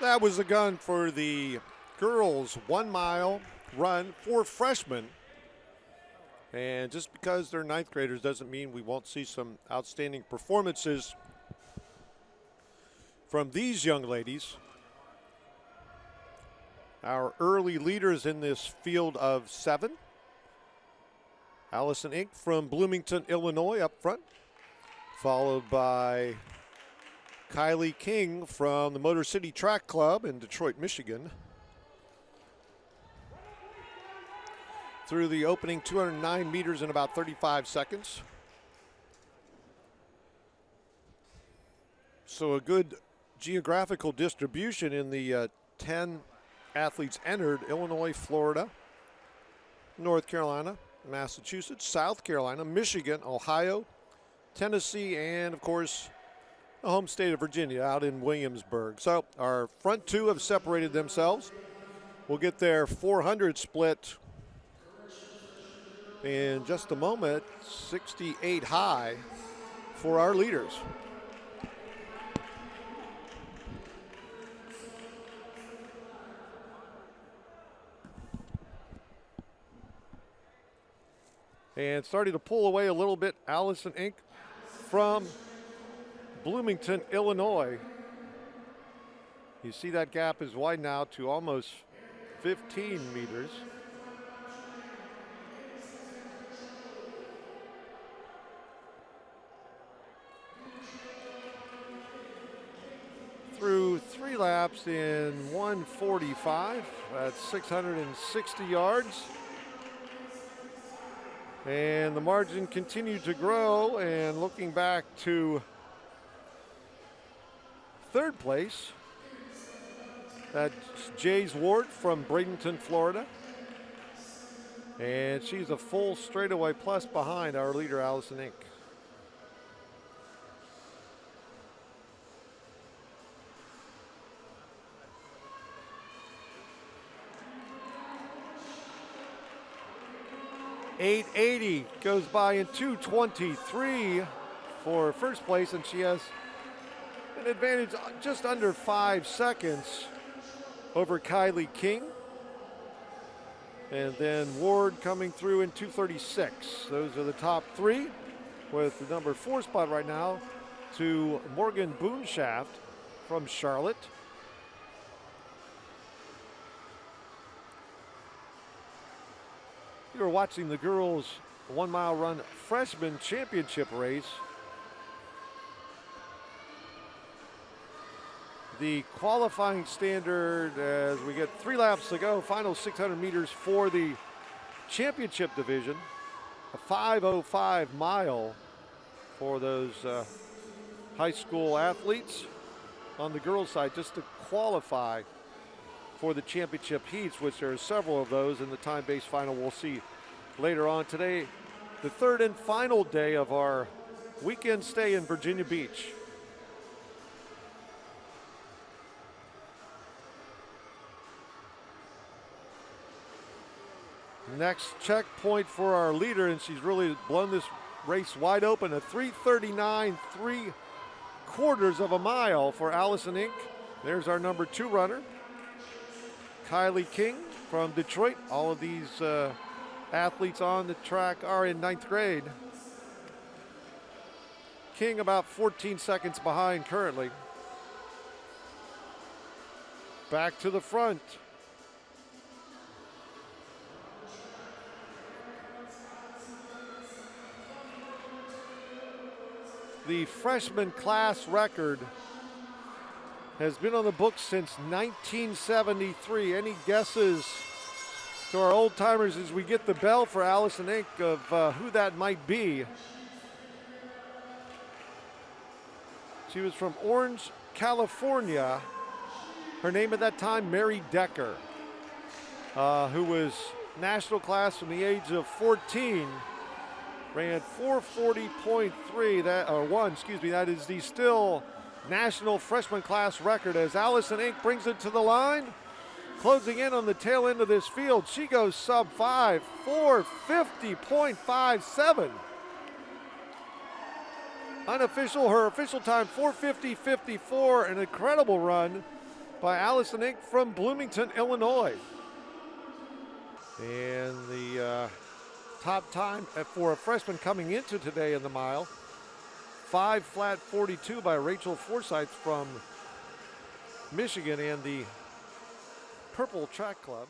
That was the gun for the girls' 1 mile run for freshmen. And just because they're ninth graders doesn't mean we won't see some outstanding performances from these young ladies. Our early leaders in this field of 7. Allison Ince from Bloomington, Illinois up front, followed by Kylie King from the Motor City Track Club in Detroit, Michigan. Through the opening 209 meters in about 35 seconds. So a good geographical distribution in the 10 athletes entered: Illinois, Florida, North Carolina, Massachusetts, South Carolina, Michigan, Ohio, Tennessee, and of course the home state of Virginia out in Williamsburg. So our front 2 have separated themselves. We'll get their 400 split in just a moment. 68 high for our leaders. And starting to pull away a little bit, Allison Ince from Bloomington, Illinois. You see that gap is wide now to almost 15 meters. Through 3 laps in 1:45, that's 660 yards. And the margin continued to grow, and looking back to 3rd place, that's Jays Ward from Bradenton, Florida. And she's a full straightaway plus behind our leader, Allison Ince. .880 goes by in 2:23 for first place, and she has an advantage just under 5 seconds over Kylie King. And then Ward coming through in 2:36. Those are the top 3, with the number 4 spot right now to Morgan Boonshaft from Charlotte. You're watching the girls' 1 mile run freshman championship race. The qualifying standard, as we get 3 laps to go, final 600 meters for the championship division, a 5:05 mile for those high school athletes on the girls' side, just to qualify for the championship heats, which there are several of those in the time-based final we'll see later on today. The 3rd and final day of our weekend stay in Virginia Beach. Next checkpoint for our leader, and she's really blown this race wide open, a 3:39 3/4 of a mile for Allison Ince. There's our number 2 runner, Kylie King from Detroit. All of these athletes on the track are in 9th grade. King about 14 seconds behind currently. Back to the front. The freshman class record has been on the books since 1973. Any guesses to our old timers as we get the bell for Allison Ince of who that might be? She was from Orange, California. Her name at that time, Mary Decker, who was national class from the age of 14. Ran 4:40.3, that is the still national freshman class record, as Allison Ince brings it to the line. Closing in on the tail end of this field, she goes sub 5, 4:50.57. Unofficial, her official time 4:50.54, an incredible run by Allison Ince from Bloomington, Illinois. And the top time for a freshman coming into today in the mile, 5 flat 42 by Rachel Forsyth from Michigan and the Purple Track Club.